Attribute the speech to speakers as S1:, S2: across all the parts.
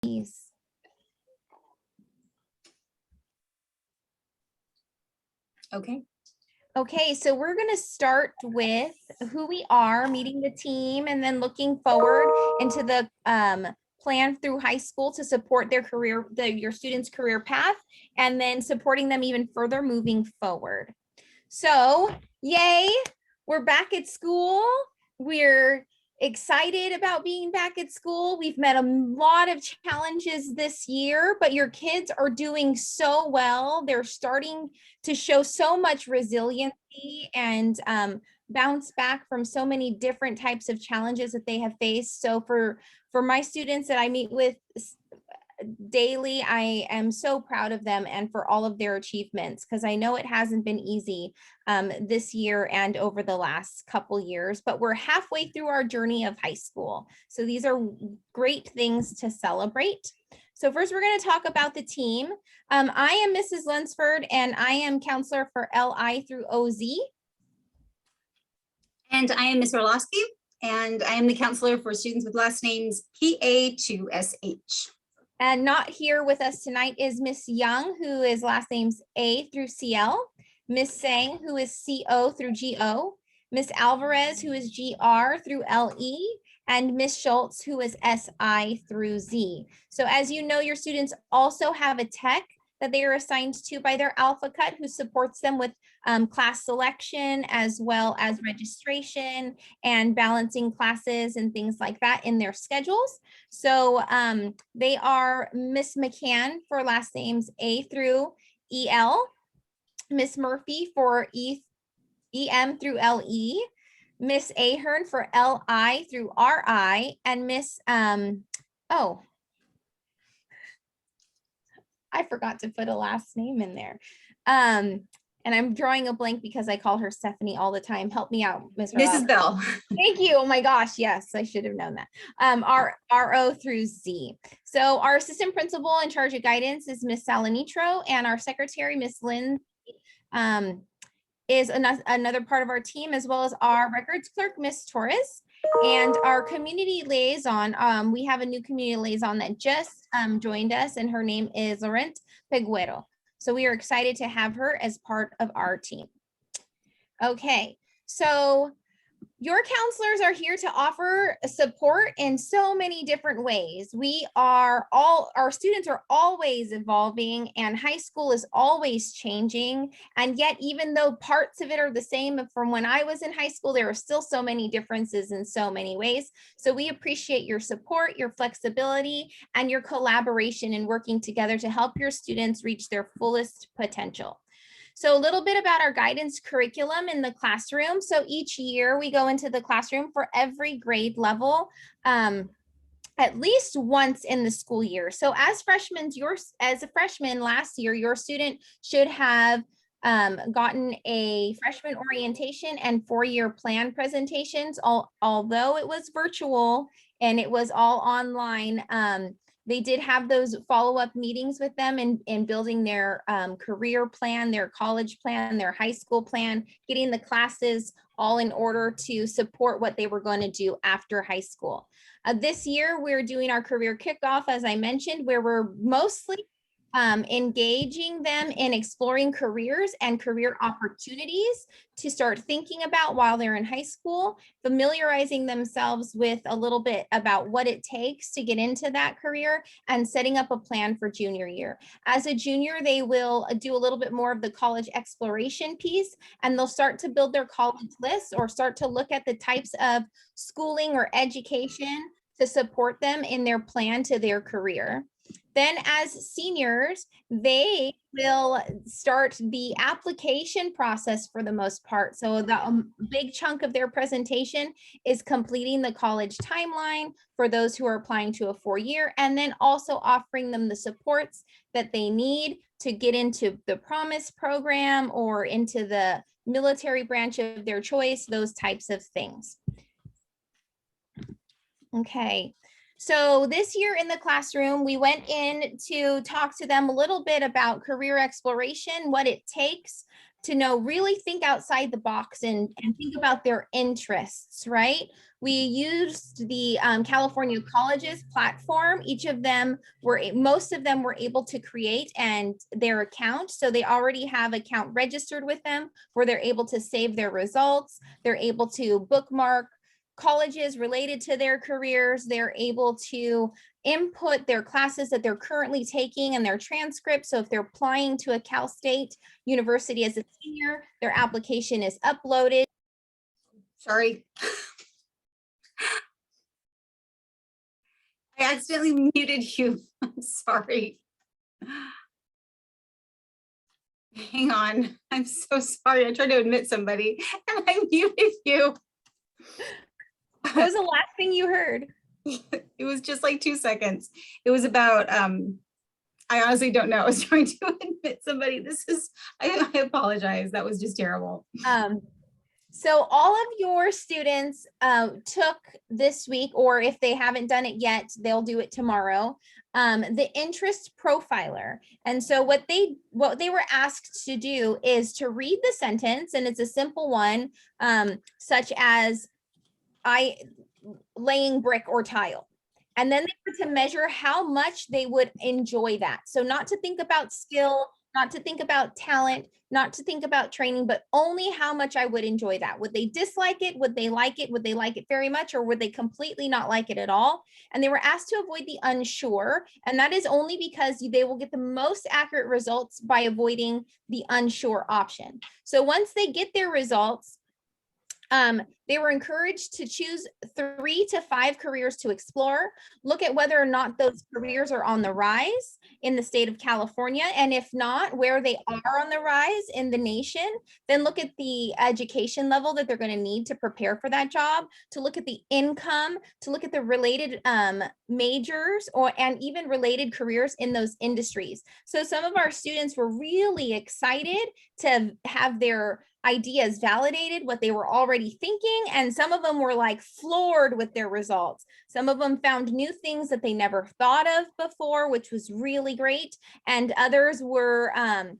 S1: Please.
S2: Okay.
S1: Okay, so we're going to start with who we are, meeting the team, and then looking forward into the plan through high school to support their career, your students' career path, and then supporting them even further moving forward. So, yay, we're back at school. We're excited about being back at school. We've met a lot of challenges this year, but your kids are doing so well. They're starting to show so much resiliency and bounce back from so many different types of challenges that they have faced. So for my students that I meet with daily, I am so proud of them and for all of their achievements, because I know it hasn't been easy this year and over the last couple years, but we're halfway through our journey of high school. So these are great things to celebrate. So first, we're going to talk about the team. I am Mrs. Lunsford, and I am counselor for LI through OZ.
S2: And I am Ms. Orlowski, and I am the counselor for students with last names PA to SH.
S1: And not here with us tonight is Miss Young, who is last names A through CL, Miss Sang, who is CO through GO, Miss Alvarez, who is GR through LE, and Miss Schultz, who is SI through Z. So as you know, your students also have a tech that they are assigned to by their Alpha Cut, who supports them with class selection as well as registration and balancing classes and things like that in their schedules. So they are Miss McCann for last names A through EL, Miss Murphy for EM through LE, Miss Ahern for LI through RI, and Miss I forgot to put a last name in there. And I'm drawing a blank because I call her Stephanie all the time. Help me out, Ms.
S2: Mrs. Bell.
S1: Thank you. Oh my gosh. Yes, I should have known that. RO through Z. So our assistant principal in charge of guidance is Miss Salanitro, and our secretary, Miss Lynn, is another part of our team, as well as our records clerk, Miss Torres. And our community liaison, we have a new community liaison that just joined us, and her name is Laurent Peguero. So we are excited to have her as part of our team. Okay, so your counselors are here to offer support in so many different ways. Our students are always evolving, and high school is always changing. And yet, even though parts of it are the same from when I was in high school, there are still so many differences in so many ways. So we appreciate your support, your flexibility, and your collaboration in working together to help your students reach their fullest potential. So a little bit about our guidance curriculum in the classroom. So each year we go into the classroom for every grade level, at least once in the school year. So as a freshman last year, your student should have gotten a freshman orientation and 4-year plan presentations, although it was virtual and it was all online. They did have those follow-up meetings with them in building their career plan, their college plan, their high school plan, getting the classes all in order to support what they were going to do after high school. This year, we're doing our career kickoff, as I mentioned, where we're mostly engaging them in exploring careers and career opportunities to start thinking about while they're in high school, familiarizing themselves with a little bit about what it takes to get into that career, and setting up a plan for junior year. As a junior, they will do a little bit more of the college exploration piece, and they'll start to build their college list or start to look at the types of schooling or education to support them in their plan to their career. Then as seniors, they will start the application process for the most part. So the big chunk of their presentation is completing the college timeline for those who are applying to a 4-year, and then also offering them the supports that they need to get into the Promise program or into the military branch of their choice, those types of things. Okay. So this year in the classroom, we went in to talk to them a little bit about career exploration, what it takes to really think outside the box and think about their interests, right? We used the California colleges platform. Most of them were able to create and their account. So they already have account registered with them where they're able to save their results. They're able to bookmark colleges related to their careers. They're able to input their classes that they're currently taking and their transcripts. So if they're applying to a Cal State University as a senior, their application is uploaded.
S2: Sorry. I accidentally muted you. I'm sorry. Hang on. I'm so sorry. I tried to admit somebody and I muted you.
S1: What was the last thing you heard?
S2: It was just like 2 seconds. It was about, I honestly don't know. I was trying to admit somebody. I apologize. That was just terrible.
S1: So all of your students took this week, or if they haven't done it yet, they'll do it tomorrow, the interest profiler. And so what they were asked to do is to read the sentence, and it's a simple one, such as laying brick or tile. And then they were to measure how much they would enjoy that. So not to think about skill, not to think about talent, not to think about training, but only how much I would enjoy that. Would they dislike it? Would they like it? Would they like it very much? Or would they completely not like it at all? And they were asked to avoid the unsure. And that is only because they will get the most accurate results by avoiding the unsure option. So once they get their results, they were encouraged to choose 3 to 5 careers to explore, look at whether or not those careers are on the rise in the state of California. And if not, where they are on the rise in the nation, then look at the education level that they're going to need to prepare for that job, to look at the income, to look at the related majors and even related careers in those industries. So some of our students were really excited to have their ideas validated, what they were already thinking, and some of them were like floored with their results. Some of them found new things that they never thought of before, which was really great, and others were kind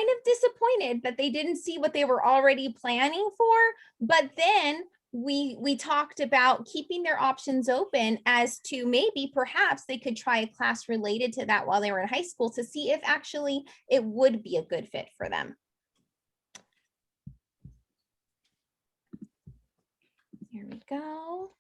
S1: of disappointed that they didn't see what they were already planning for. But then we talked about keeping their options open as to maybe perhaps they could try a class related to that while they were in high school to see if actually it would be a good fit for them. Here we go.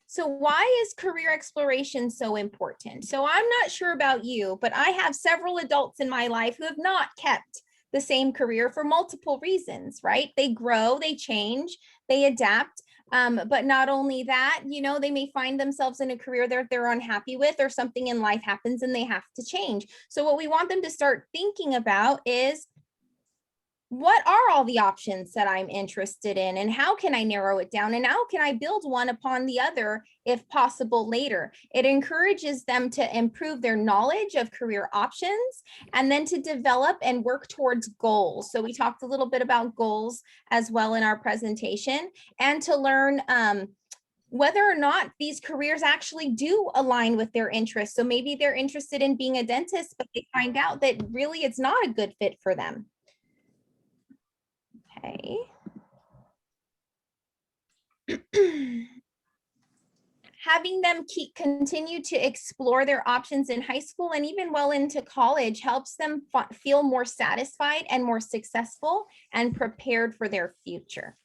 S1: So why is career exploration so important? So I'm not sure about you, but I have several adults in my life who have not kept the same career for multiple reasons, right? They grow, they change, they adapt. But not only that, they may find themselves in a career that they're unhappy with, or something in life happens and they have to change. So what we want them to start thinking about is, what are all the options that I'm interested in, and how can I narrow it down, and how can I build one upon the other if possible later? It encourages them to improve their knowledge of career options and then to develop and work towards goals. So we talked a little bit about goals as well in our presentation, and to learn whether or not these careers actually do align with their interests. So maybe they're interested in being a dentist, but they find out that really it's not a good fit for them. Okay. Having them continue to explore their options in high school and even well into college helps them feel more satisfied and more successful and prepared for their future.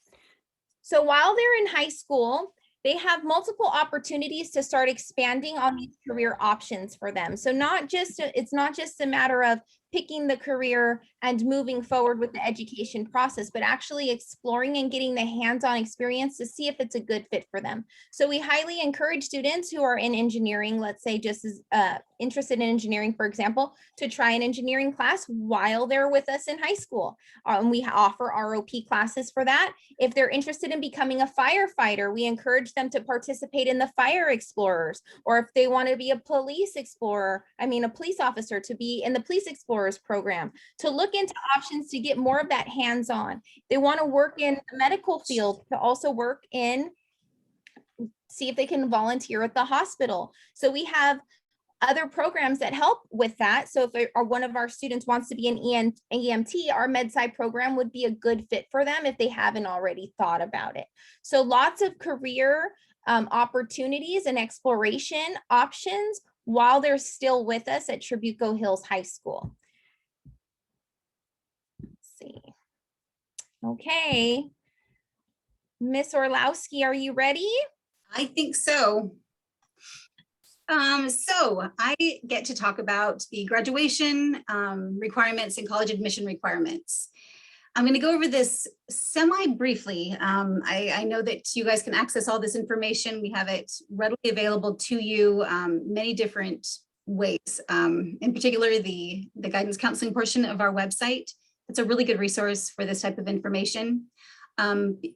S1: So while they're in high school, they have multiple opportunities to start expanding on these career options for them. So it's not just a matter of picking the career and moving forward with the education process, but actually exploring and getting the hands-on experience to see if it's a good fit for them. So we highly encourage students who are in engineering, let's say just as interested in engineering, for example, to try an engineering class while they're with us in high school. We offer ROP classes for that. If they're interested in becoming a firefighter, we encourage them to participate in the Fire Explorers, or if they want to be a police officer, to be in the Police Explorers program, to look into options to get more of that hands-on. They want to work in the medical field, to also see if they can volunteer at the hospital. So we have other programs that help with that. So if one of our students wants to be an EMT, our MedSci program would be a good fit for them if they haven't already thought about it. So lots of career opportunities and exploration options while they're still with us at Trabuco Hills High School. Let's see. Okay. Miss Orlowski, are you ready?
S2: I think so. So I get to talk about the graduation requirements and college admission requirements. I'm going to go over this semi-briefly. I know that you guys can access all this information. We have it readily available to you many different ways. In particular, the guidance counseling portion of our website. It's a really good resource for this type of information.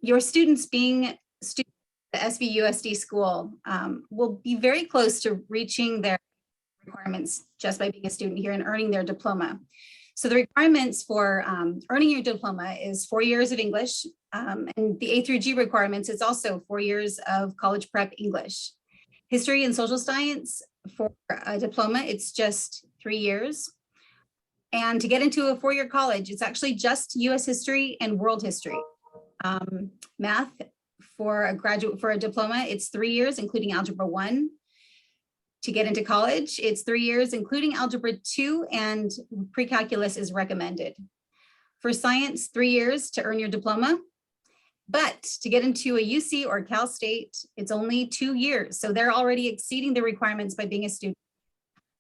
S2: Your students being students the SVUSD school will be very close to reaching their requirements just by being a student here and earning their diploma. So the requirements for earning your diploma is 4 years of English, and the A through G requirements is also 4 years of college prep English. History and social science for a diploma, it's just 3 years. And to get into a 4-year college, it's actually just US history and world history. Math for a diploma, it's 3 years, including Algebra 1. To get into college, it's 3 years, including Algebra 2, and pre-calculus is recommended. For science, 3 years to earn your diploma. But to get into a UC or Cal State, it's only 2 years. So they're already exceeding the requirements by being a student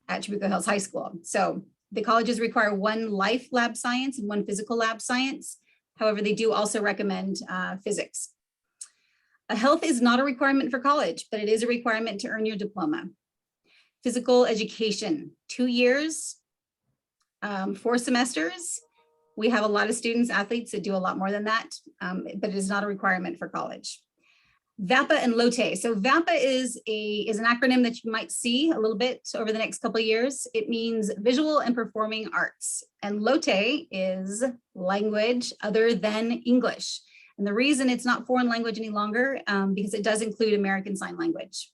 S2: at Trabuco Hills High School. So the colleges require 1 life lab science and 1 physical lab science. However, they do also recommend physics. A health is not a requirement for college, but it is a requirement to earn your diploma. Physical education, 2 years, 4 semesters. We have a lot of students, athletes that do a lot more than that, but it is not a requirement for college. VAPA and LOTE. So VAPA is an acronym that you might see a little bit over the next couple of years. It means visual and performing arts. And LOTE is language other than English. And the reason it's not foreign language any longer, because it does include American Sign Language.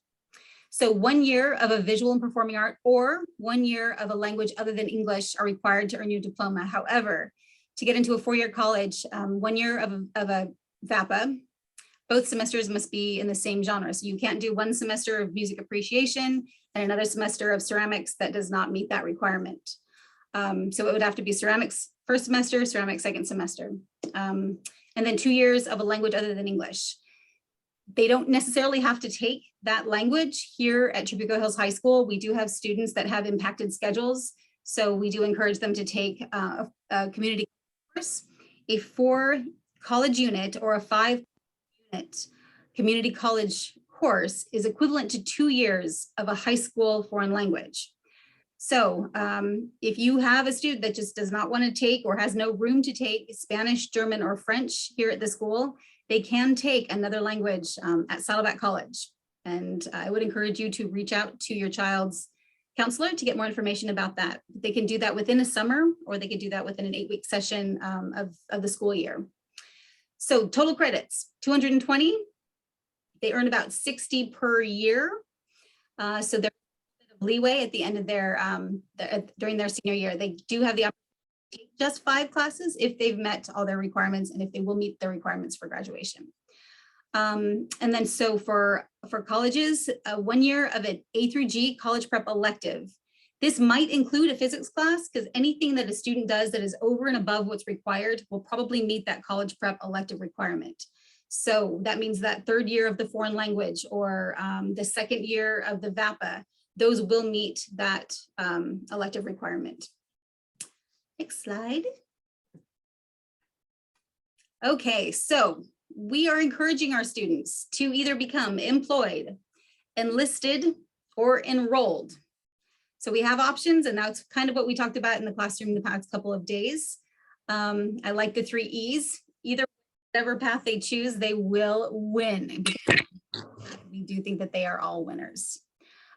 S2: So 1 year of a visual and performing art or 1 year of a language other than English are required to earn your diploma. However, to get into a 4-year college, 1 year of a VAPA, both semesters must be in the same genre. So you can't do 1 semester of music appreciation and another semester of ceramics that does not meet that requirement. So it would have to be ceramics first semester, ceramics second semester. And then 2 years of a language other than English. They don't necessarily have to take that language here at Trabuco Hills High School. We do have students that have impacted schedules. So we do encourage them to take a community course. A 4 college unit or a 5 unit community college course is equivalent to 2 years of a high school foreign language. So if you have a student that just does not want to take or has no room to take Spanish, German, or French here at the school, they can take another language at Saddleback College. And I would encourage you to reach out to your child's counselor to get more information about that. They can do that within a summer, or they could do that within an 8-week session of the school year. So total credits, 220. They earn about 60 per year. So they're leeway at the end of their during their senior year. They do have the opportunity to take just 5 classes if they've met all their requirements and if they will meet the requirements for graduation. And then so for colleges, 1 year of an A through G college prep elective. This might include a physics class, because anything that a student does that is over and above what's required will probably meet that college prep elective requirement. So that means that 3rd year of the foreign language or the 2nd year of the VAPA, those will meet that elective requirement. Next slide. Okay, so we are encouraging our students to either become employed, enlisted, or enrolled. So we have options, and that's kind of what we talked about in the classroom the past couple of days. I like the 3 E's. Either whatever path they choose, they will win. We do think that they are all winners.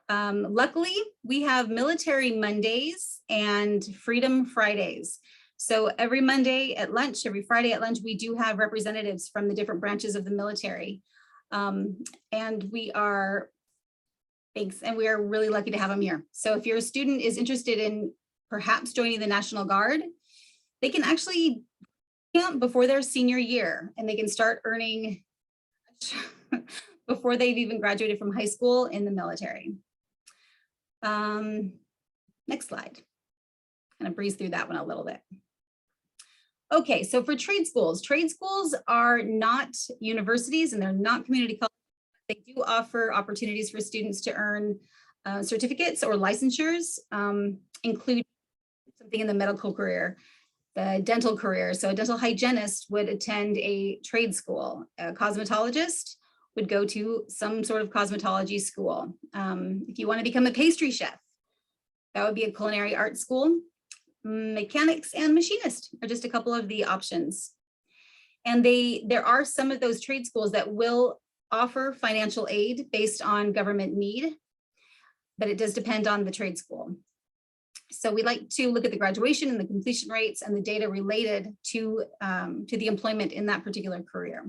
S2: Luckily, we have Military Mondays and Freedom Fridays. So every Monday at lunch, every Friday at lunch, we do have representatives from the different branches of the military. And we are Thanks, and we are really lucky to have them here. So if your student is interested in perhaps joining the National Guard, they can actually camp before their senior year, and they can start earning before they've even graduated from high school in the military. Next slide. Kind of breeze through that one a little bit. Okay, so for trade schools are not universities and they're not community colleges. They do offer opportunities for students to earn certificates or licensures, including something in the medical career, the dental career. So a dental hygienist would attend a trade school. A cosmetologist would go to some sort of cosmetology school. If you want to become a pastry chef, that would be a culinary arts school. Mechanics and machinist are just a couple of the options. And there are some of those trade schools that will offer financial aid based on government need, but it does depend on the trade school. So we like to look at the graduation and the completion rates and the data related to the employment in that particular career.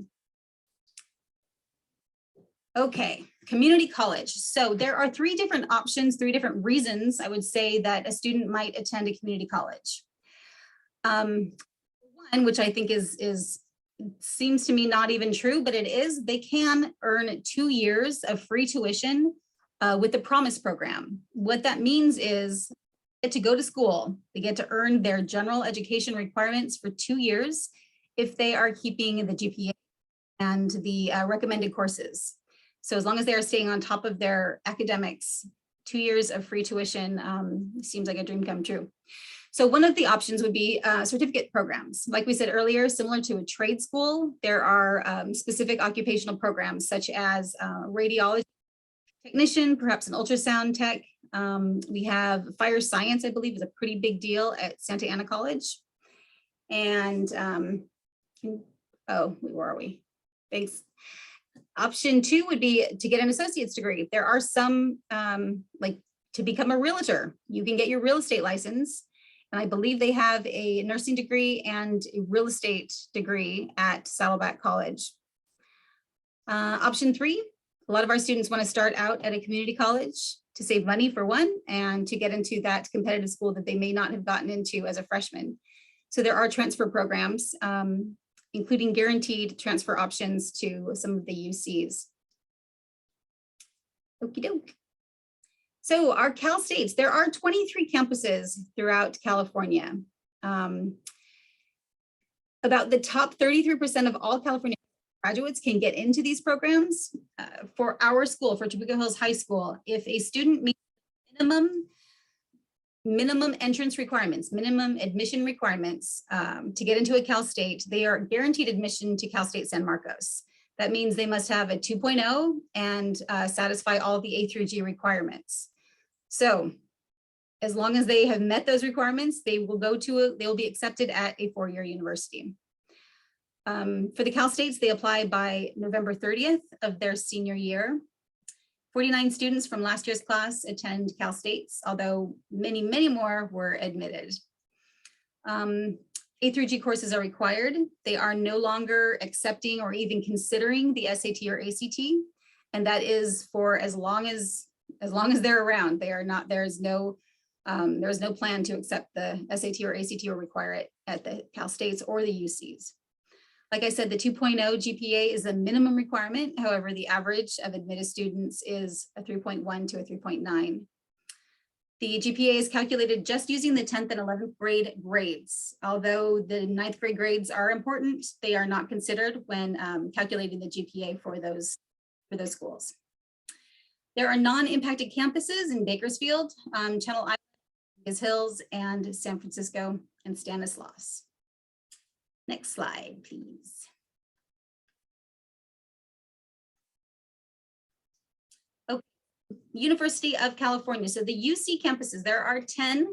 S2: Okay, community college. So there are three different options, three different reasons I would say that a student might attend a community college. One, which I think seems to me not even true, but it is, they can earn 2 years of free tuition with the Promise program. What that means is they get to go to school, they get to earn their general education requirements for 2 years if they are keeping the GPA and the recommended courses. So as long as they are staying on top of their academics, 2 years of free tuition seems like a dream come true. So one of the options would be certificate programs. Like we said earlier, similar to a trade school, there are specific occupational programs such as radiology technician, perhaps an ultrasound tech. We have fire science, I believe, is a pretty big deal at Santa Ana College. And, oh, where are we? Thanks. Option 2 would be to get an associate's degree. There are some, like to become a realtor, you can get your real estate license. And I believe they have a nursing degree and a real estate degree at Saddleback College. Option 3, a lot of our students want to start out at a community college to save money for one, and to get into that competitive school that they may not have gotten into as a freshman. So there are transfer programs, including guaranteed transfer options to some of the UCs. Okie doke. So our Cal States, there are 23 campuses throughout California. About the top 33% of all California graduates can get into these programs. For our school, for Trabuco Hills High School, if a student meets minimum entrance requirements, minimum admission requirements to get into a Cal State, they are guaranteed admission to Cal State San Marcos. That means they must have a 2.0 and satisfy all the A through G requirements. So as long as they have met those requirements, they will be accepted at a 4-year university. For the Cal States, they apply by November 30th of their senior year. 49 students from last year's class attend Cal States, although many, many more were admitted. A through G courses are required. They are no longer accepting or even considering the SAT or ACT, and that is for as long as they're around. They are not. There is no plan to accept the SAT or ACT or require it at the Cal States or the UCs. Like I said, the 2.0 GPA is a minimum requirement. However, the average of admitted students is a 3.1 to a 3.9. The GPA is calculated just using the 10th and 11th grade grades. Although the 9th grade grades are important, they are not considered when calculating the GPA for those schools. There are non-impacted campuses in Bakersfield, Channel Islands, Giz Hills, and San Francisco and Stanislaus. Next slide, please. Okay, University of California. So the UC campuses, there are 10,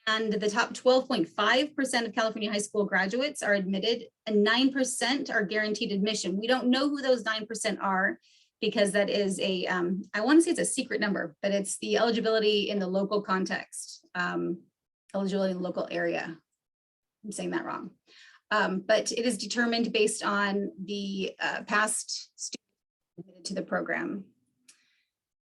S2: and the top 12.5% of California high school graduates are admitted, and 9% are guaranteed admission. We don't know who those 9% are, because that is a, I want to say it's a secret number, but it's the eligibility in the local context, eligibility in the local area. I'm saying that wrong. But it is determined based on the past students admitted to the program.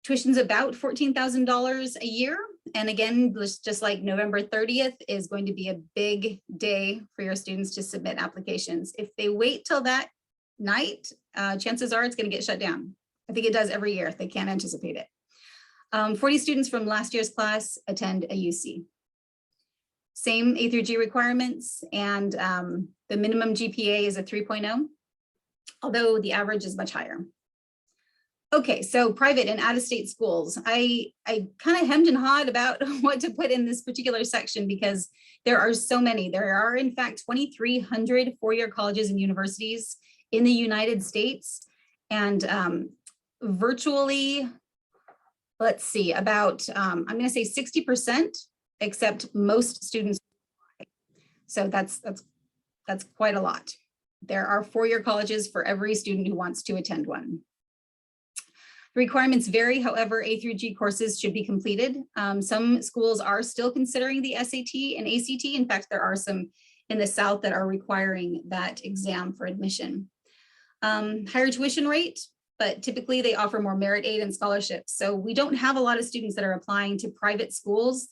S2: Tuition's about $14,000 a year. And again, just like November 30th is going to be a big day for your students to submit applications. If they wait till that night, chances are it's going to get shut down. I think it does every year. They can't anticipate it. 40 students from last year's class attend a UC. Same A through G requirements, and the minimum GPA is a 3.0, although the average is much higher. Okay, so private and out-of-state schools. I kind of hemmed and hawed about what to put in this particular section because there are so many. There are, in fact, 2,300 four-year colleges and universities in the United States, and virtually, let's see, about, I'm going to say 60% accept most students. So that's quite a lot. There are four-year colleges for every student who wants to attend one. The requirements vary, however, A through G courses should be completed. Some schools are still considering the SAT and ACT. In fact, there are some in the South that are requiring that exam for admission. Higher tuition rate, but typically they offer more merit aid and scholarships. So we don't have a lot of students that are applying to private schools,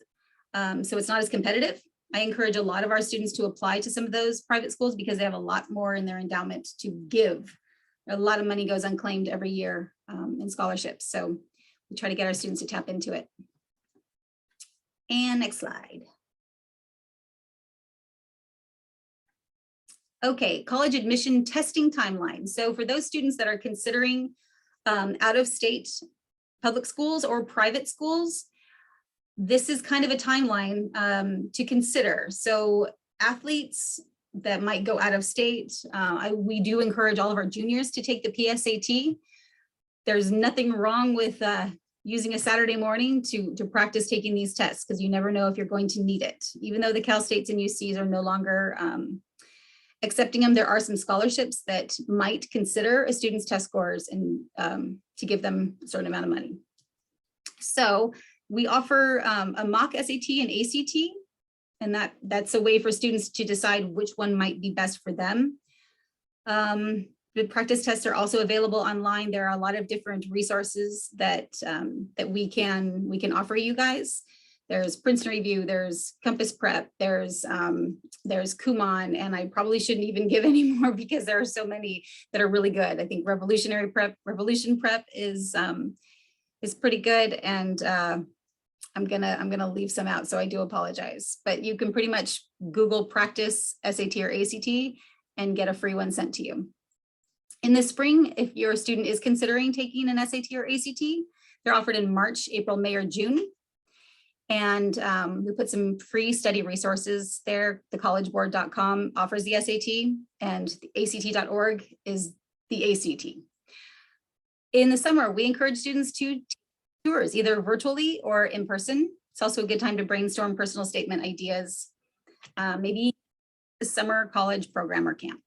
S2: so it's not as competitive. I encourage a lot of our students to apply to some of those private schools because they have a lot more in their endowment to give. A lot of money goes unclaimed every year in scholarships. So we try to get our students to tap into it. And next slide. Okay, college admission testing timeline. So for those students that are considering out-of-state public schools or private schools, this is kind of a timeline to consider. So athletes that might go out of state, we do encourage all of our juniors to take the PSAT. There's nothing wrong with using a Saturday morning to practice taking these tests because you never know if you're going to need it. Even though the Cal States and UCs are no longer accepting them, there are some scholarships that might consider a student's test scores and to give them a certain amount of money. So we offer a mock SAT and ACT, and that's a way for students to decide which one might be best for them. The practice tests are also available online. There are a lot of different resources that we can offer you guys. There's Princeton Review, there's Compass Prep, there's Kumon, and I probably shouldn't even give any more because there are so many that are really good. I think Revolution Prep is pretty good, and I'm gonna leave some out, so I do apologize. But you can pretty much Google practice SAT or ACT and get a free one sent to you. In the spring, if your student is considering taking an SAT or ACT, they're offered in March, April, May, or June. And we put some free study resources there. thecollegeboard.com offers the SAT, and the ACT.org is the ACT. In the summer, we encourage students to take tours, either virtually or in person. It's also a good time to brainstorm personal statement ideas, maybe a summer college program or camp.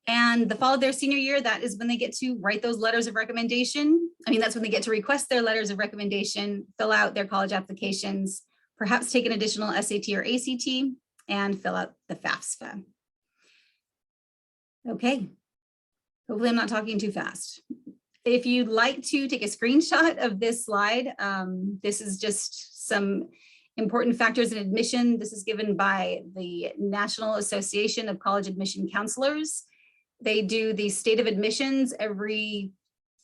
S2: And the fall of their senior year, that is when they get to write those letters of recommendation. I mean, that's when they get to request their letters of recommendation, fill out their college applications, perhaps take an additional SAT or ACT, and fill out the FAFSA. Okay, hopefully I'm not talking too fast. If you'd like to take a screenshot of this slide, this is just some important factors in admission. This is given by the National Association of College Admission Counselors. They do the state of admissions every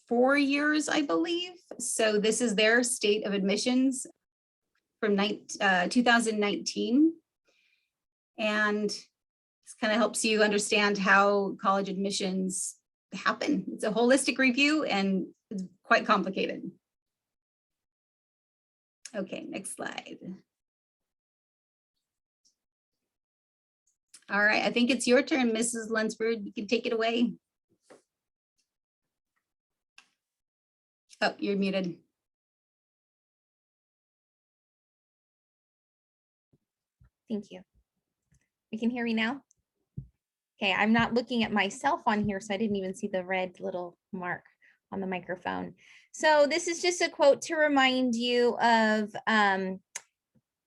S2: 4 years, I believe. So this is their state of admissions from 2019. And this kind of helps you understand how college admissions happen. It's a holistic review and it's quite complicated. Okay, next slide. All right, I think it's your turn, Mrs. Lunsford. You can take it away. Oh, you're muted.
S1: Thank you. You can hear me now? Okay, I'm not looking at myself on here, so I didn't even see the red little mark on the microphone. So this is just a quote to remind you of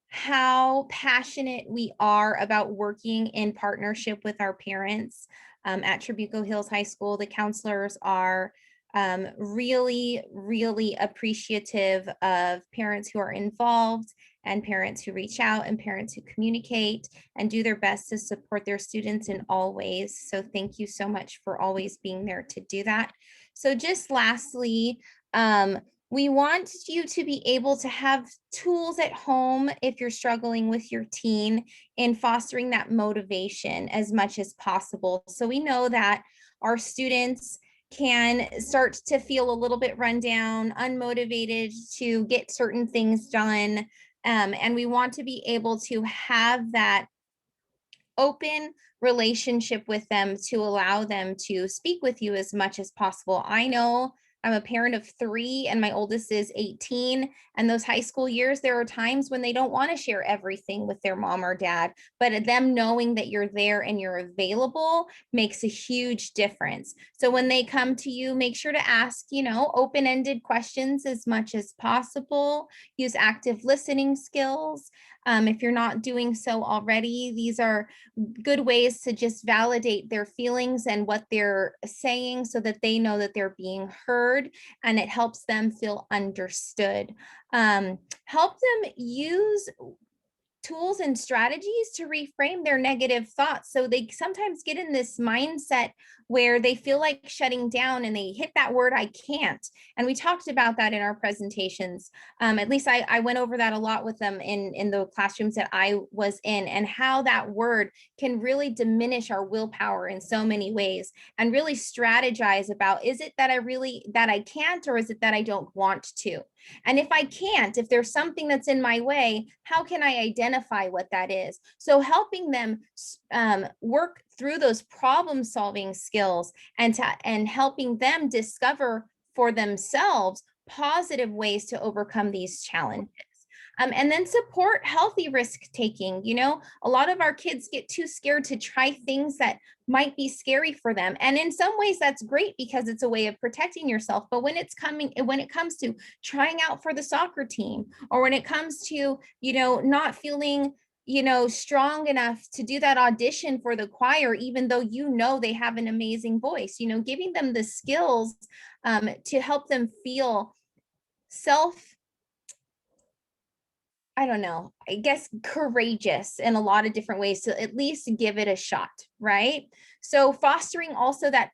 S1: how passionate we are about working in partnership with our parents. At Trabuco Hills High School, the counselors are Really, really appreciative of parents who are involved and parents who reach out and parents who communicate and do their best to support their students in all ways. So thank you so much for always being there to do that. So just lastly, we want you to be able to have tools at home if you're struggling with your teen in fostering that motivation as much as possible. So we know that our students can start to feel a little bit run down, unmotivated to get certain things done. And we want to be able to have that open relationship with them to allow them to speak with you as much as possible. I know I'm a parent of 3 and my oldest is 18. And those high school years, there are times when they don't want to share everything with their mom or dad, but them knowing that you're there and you're available makes a huge difference. So when they come to you, make sure to ask, open-ended questions as much as possible. Use active listening skills. If you're not doing so already, these are good ways to just validate their feelings and what they're saying so that they know that they're being heard and it helps them feel understood. Help them use tools and strategies to reframe their negative thoughts. So they sometimes get in this mindset where they feel like shutting down and they hit that word, I can't. And we talked about that in our presentations. At least I went over that a lot with them in the classrooms that I was in, and how that word can really diminish our willpower in so many ways, and really strategize about, is it that I can't, or is it that I don't want to? And if I can't, if there's something that's in my way, how can I identify what that is? So helping them work through those problem solving skills and helping them discover for themselves positive ways to overcome these challenges. And then support healthy risk taking. A lot of our kids get too scared to try things that might be scary for them. And in some ways that's great because it's a way of protecting yourself. But when it comes to trying out for the soccer team, or when it comes to, not feeling, strong enough to do that audition for the choir, even though they have an amazing voice, giving them the skills to help them feel I guess courageous in a lot of different ways to at least give it a shot, right? So fostering also that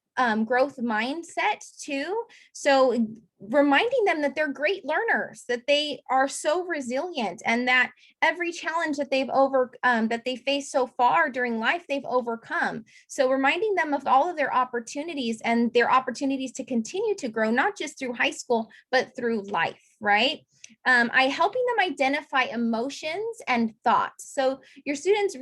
S1: growth mindset too. So reminding them that they're great learners, that they are so resilient, and that every challenge that that they face so far during life, they've overcome. So reminding them of all of their opportunities and their opportunities to continue to grow, not just through high school, but through life, right? Helping them identify emotions and thoughts. So your students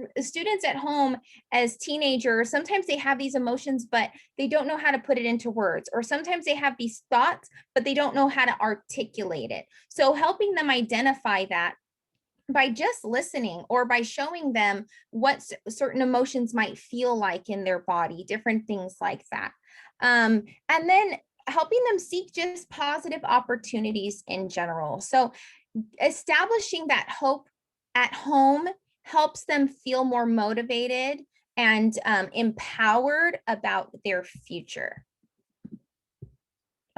S1: at home as teenagers, sometimes they have these emotions, but they don't know how to put it into words, or sometimes they have these thoughts, but they don't know how to articulate it. So helping them identify that by just listening, or by showing them what certain emotions might feel like in their body, different things like that. And then helping them seek just positive opportunities in general. So establishing that hope at home helps them feel more motivated and empowered about their future.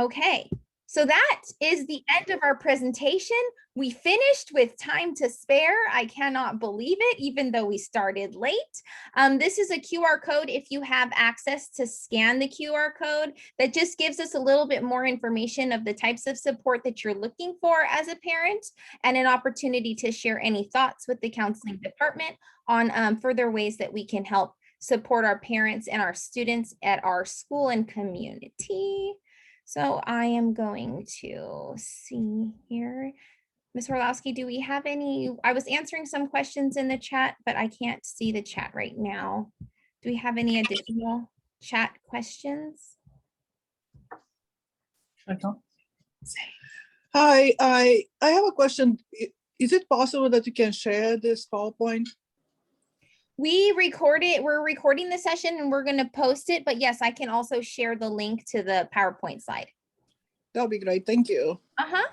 S1: Okay, so that is the end of our presentation. We finished with time to spare. I cannot believe it, even though we started late. This is a QR code. If you have access to scan the QR code, that just gives us a little bit more information of the types of support that you're looking for as a parent, and an opportunity to share any thoughts with the counseling department on further ways that we can help support our parents and our students at our school and community. So I am going to see here. Ms. Orlowski, do we have any? I was answering some questions in the chat, but I can't see the chat right now. Do we have any additional chat questions?
S3: Hi, I have a question. Is it possible that you can share this PowerPoint?
S1: We record it. We're recording the session and we're going to post it. But yes, I can also share the link to the PowerPoint slide.
S3: That'll be great. Thank you.
S1: Uh-huh.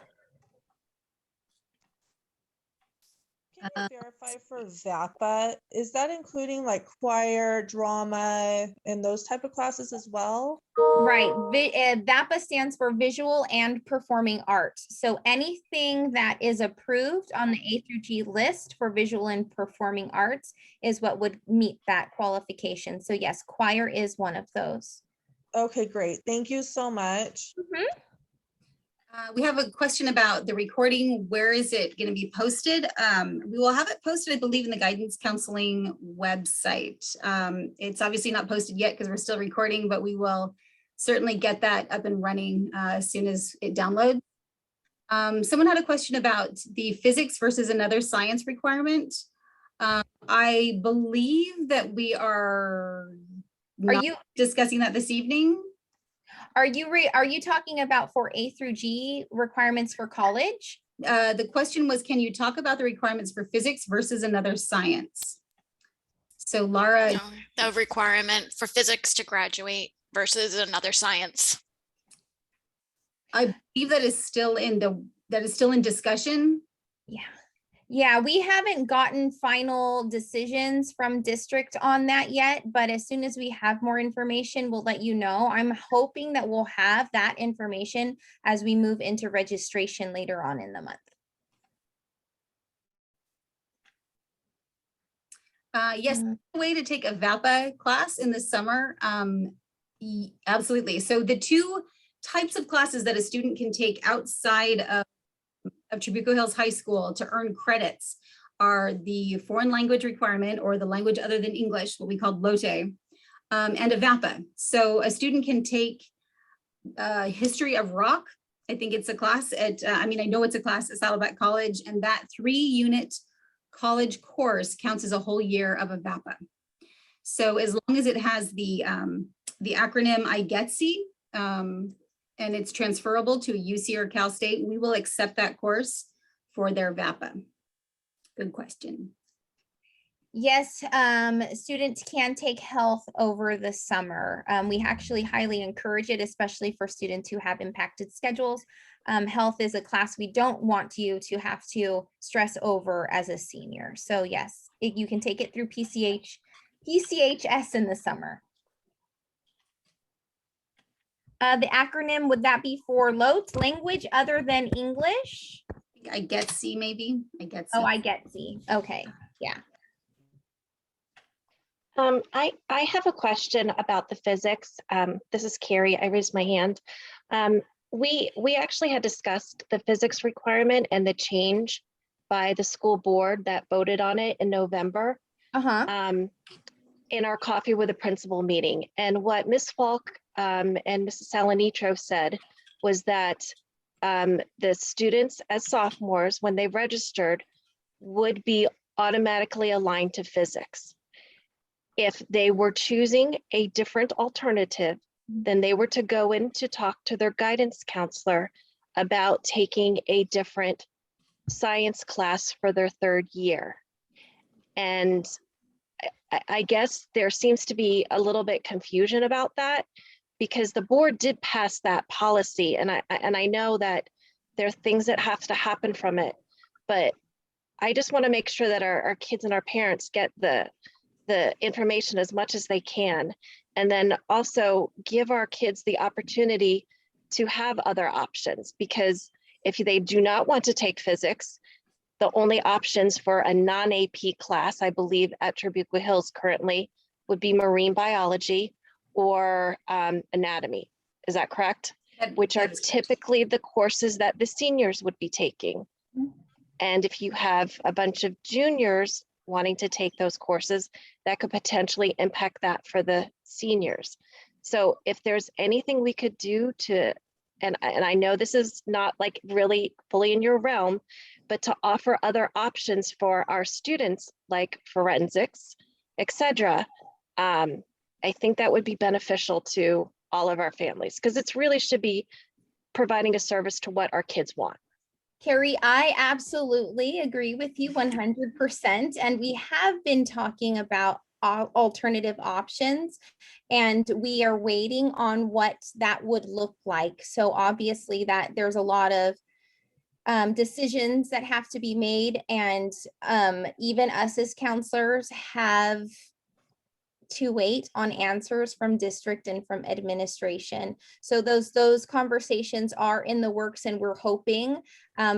S4: Can you verify for VAPA, is that including like choir, drama, and those type of classes as well?
S1: Right. VAPA stands for Visual and Performing Arts. So anything that is approved on the A through G list for visual and performing arts is what would meet that qualification. So yes, choir is one of those.
S4: Okay, great. Thank you so much.
S2: We have a question about the recording. Where is it going to be posted? We will have it posted, I believe, in the guidance counseling website. It's obviously not posted yet because we're still recording, but we will certainly get that up and running as soon as it downloads. Someone had a question about the physics versus another science requirement. I believe that we are not discussing that this evening.
S1: Are you talking about for A through G requirements for college?
S2: The question was, can you talk about the requirements for physics versus another science? So Laura.
S5: No, the requirement for physics to graduate versus another science.
S2: I believe that is still in discussion.
S1: Yeah, we haven't gotten final decisions from district on that yet, but as soon as we have more information, we'll let you know. I'm hoping that we'll have that information as we move into registration later on in the month.
S2: Yes, a way to take a VAPA class in the summer. Absolutely. So the two types of classes that a student can take outside of Trabuco Hills High School to earn credits are the foreign language requirement, or the language other than English, what we call LOTE, and a VAPA. So a student can take history of rock. I think it's a class at, I know it's a class at Saddleback College, and that 3-unit college course counts as a whole year of a VAPA. So as long as it has the acronym IGETC, and it's transferable to a UC or Cal State, we will accept that course for their VAPA. Good question.
S1: Yes, students can take health over the summer. We actually highly encourage it, especially for students who have impacted schedules. Health is a class we don't want you to have to stress over as a senior. So yes, you can take it through PCHS in the summer. The acronym, would that be for LOTE, language other than English?
S2: I get C maybe. I get C.
S1: Oh, I get C. Okay, yeah.
S6: I have a question about the physics. This is Carrie. I raised my hand. We actually had discussed the physics requirement and the change by the school board that voted on it in November. In our coffee with the principal meeting. And what Ms. Falk and Mrs. Salanitro said was that the students as sophomores, when they registered, would be automatically aligned to physics. If they were choosing a different alternative, then they were to go in to talk to their guidance counselor about taking a different science class for their 3rd year. And I guess there seems to be a little bit confusion about that, because the board did pass that policy, and I know that there are things that have to happen from it, but I just want to make sure that our kids and our parents get the information as much as they can, and then also give our kids the opportunity to have other options, because if they do not want to take physics, the only options for a non-AP class, I believe, at Trabuco Hills currently would be marine biology or anatomy. Is that correct? Which are typically the courses that the seniors would be taking. And if you have a bunch of juniors wanting to take those courses, that could potentially impact that for the seniors. So if there's anything we could do to, and I know this is not like really fully in your realm, but to offer other options for our students, like forensics, etc., I think that would be beneficial to all of our families, because it's really should be providing a service to what our kids want.
S1: Carrie, I absolutely agree with you 100%. And we have been talking about alternative options, and we are waiting on what that would look like. So obviously that there's a lot of decisions that have to be made, and even us as counselors have to wait on answers from district and from administration. So those conversations are in the works, and we're hoping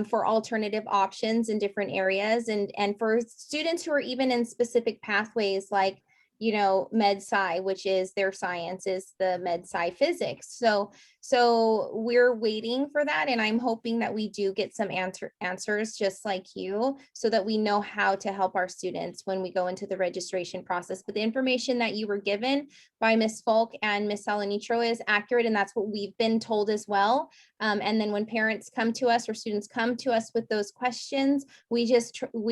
S1: for alternative options in different areas, and for students who are even in specific pathways like, you know, med sci, which is their science is the med sci physics. So we're waiting for that, and I'm hoping that we do get some answers just like you, so that we know how to help our students when we go into the registration process. But the information that you were given by Ms. Folk and Ms. Salanitro is accurate, and that's what we've been told as well. And then when parents come to us or students come to us with those questions, we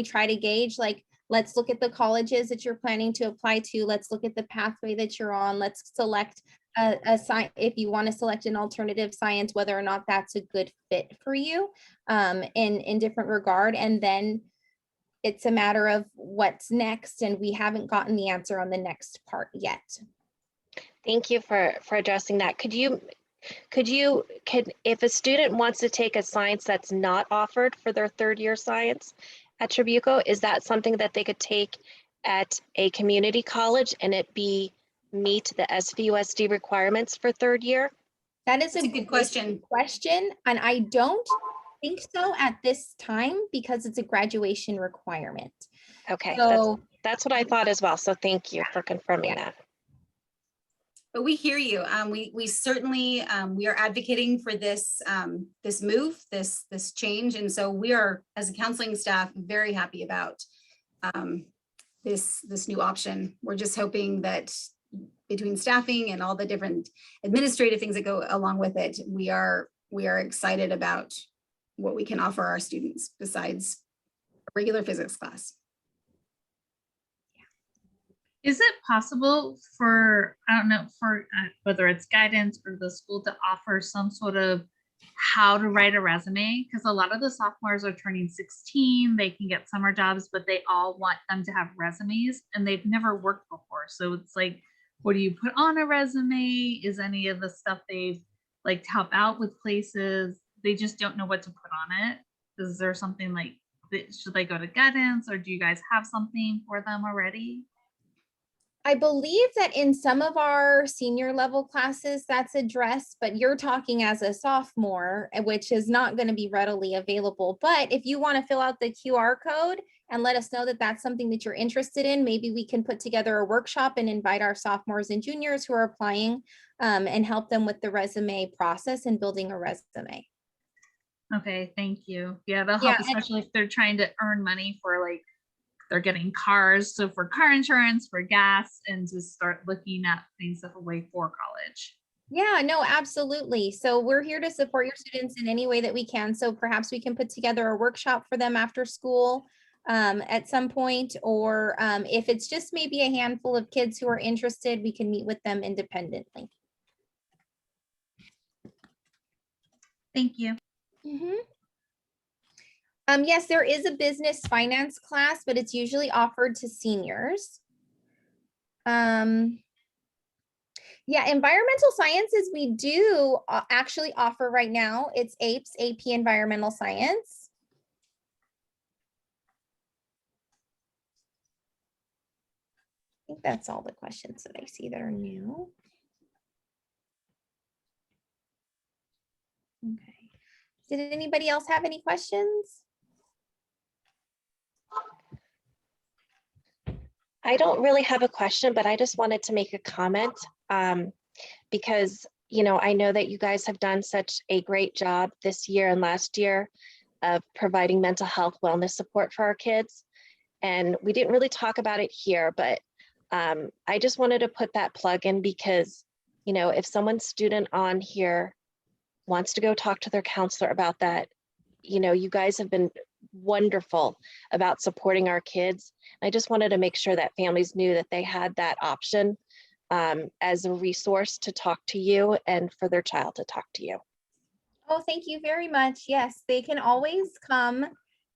S1: try to gauge, like, let's look at the colleges that you're planning to apply to. Let's look at the pathway that you're on. Let's select a science, if you want to select an alternative science, whether or not that's a good fit for you in different regard. And then it's a matter of what's next. And we haven't gotten the answer on the next part yet.
S6: Thank you for addressing that. If a student wants to take a science that's not offered for their third year science at Trabuco, is that something that they could take at a community college and it meet the SVUSD requirements for third year?
S1: That is
S2: That's a good question.
S1: And I don't think so at this time, because it's a graduation requirement.
S6: Okay,
S1: So
S6: that's what I thought as well. So thank you for confirming that.
S2: But we hear you. We certainly, we are advocating for this, this move, this change. And so we are, as a counseling staff, very happy about this new option. We're just hoping that between staffing and all the different administrative things that go along with it, we are excited about what we can offer our students besides a regular physics class.
S7: Is it possible for, I don't know, for whether it's guidance or the school to offer some sort of how to write a resume? Because a lot of the sophomores are turning 16, they can get summer jobs, but they all want them to have resumes and they've never worked before. So it's like, what do you put on a resume? Is any of the stuff they've like to help out with places? They just don't know what to put on it. Is there something like, should they go to guidance, or do you guys have something for them already?
S1: I believe that in some of our senior level classes that's addressed, but you're talking as a sophomore, which is not going to be readily available. But if you want to fill out the QR code and let us know that that's something that you're interested in, maybe we can put together a workshop and invite our sophomores and juniors who are applying and help them with the resume process and building a resume.
S7: Okay, thank you. Yeah, that'll help,
S1: Yeah,
S7: especially if they're trying to earn money for like, they're getting cars, so for car insurance, for gas, and to start looking at things that away for college.
S1: Yeah, no, absolutely. So we're here to support your students in any way that we can. So perhaps we can put together a workshop for them after school at some point, or if it's just maybe a handful of kids who are interested, we can meet with them independently.
S7: Thank you.
S1: Mm-hmm. Yes, there is a business finance class, but it's usually offered to seniors. Yeah, environmental sciences we do actually offer right now. It's APES, AP Environmental Science. I think that's all the questions that I see that are new. Okay. Did anybody else have any questions?
S6: I don't really have a question, but I just wanted to make a comment because, you know, I know that you guys have done such a great job this year and last year of providing mental health wellness support for our kids. And we didn't really talk about it here, but I just wanted to put that plug in because, you know, if someone's student on here wants to go talk to their counselor about that, you know, you guys have been wonderful about supporting our kids. I just wanted to make sure that families knew that they had that option as a resource to talk to you and for their child to talk to you.
S1: Oh, thank you very much. Yes, they can always come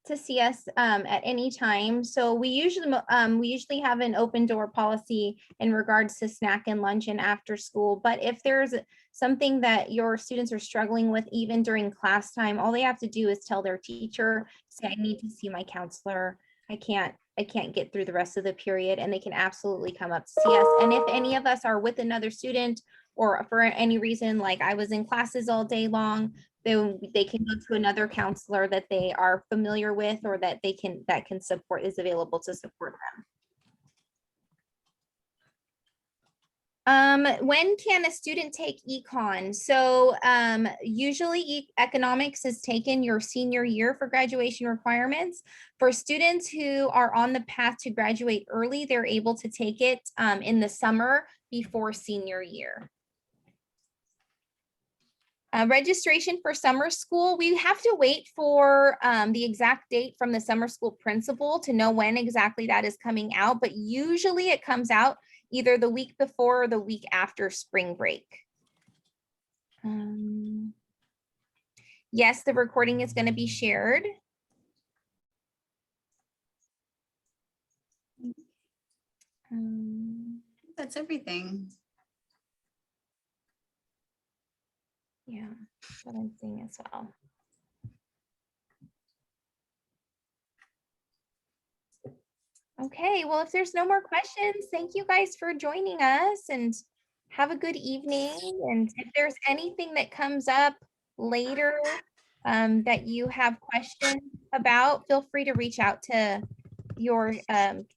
S1: to see us at any time. So we usually have an open door policy in regards to snack and lunch and after school. But if there's something that your students are struggling with, even during class time, all they have to do is tell their teacher, say, I need to see my counselor. I can't get through the rest of the period, and they can absolutely come up to see us. And if any of us are with another student, or for any reason, like I was in classes all day long, they can go to another counselor that they are familiar with, or that can support, is available to support them. When can a student take econ? So usually economics is taken your senior year for graduation requirements. For students who are on the path to graduate early, they're able to take it in the summer before senior year. Registration for summer school, we have to wait for the exact date from the summer school principal to know when exactly that is coming out, but usually it comes out either the week before or the week after spring break. Yes, the recording is going to be shared.
S2: That's everything.
S1: Yeah, that's what I'm seeing as well. Okay, well, if there's no more questions, thank you guys for joining us, and have a good evening. And if there's anything that comes up later that you have questions about, feel free to reach out to your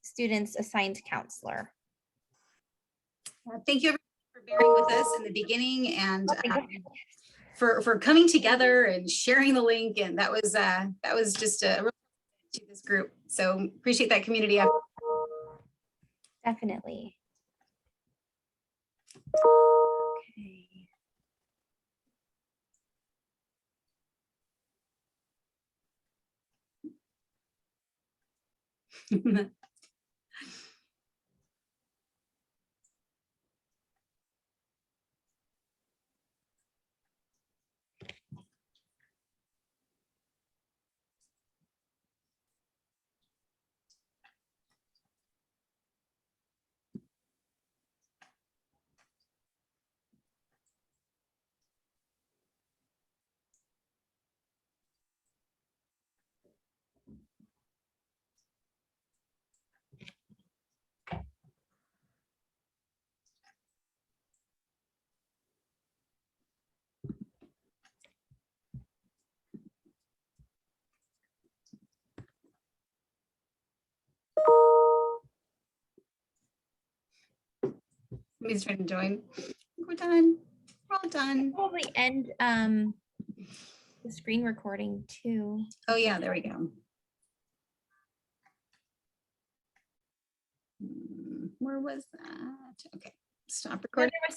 S1: student's assigned counselor.
S2: Thank you everyone for bearing with us in the beginning, and
S1: Oh,
S2: for coming together and sharing the link. And that was just a real to this group. So appreciate that community effort.
S1: definitely. Okay.
S2: Somebody's trying to join. We're done. We're all done.
S1: Probably end the screen recording too.
S2: Oh yeah, there we go. Where was that? Okay, stop recording.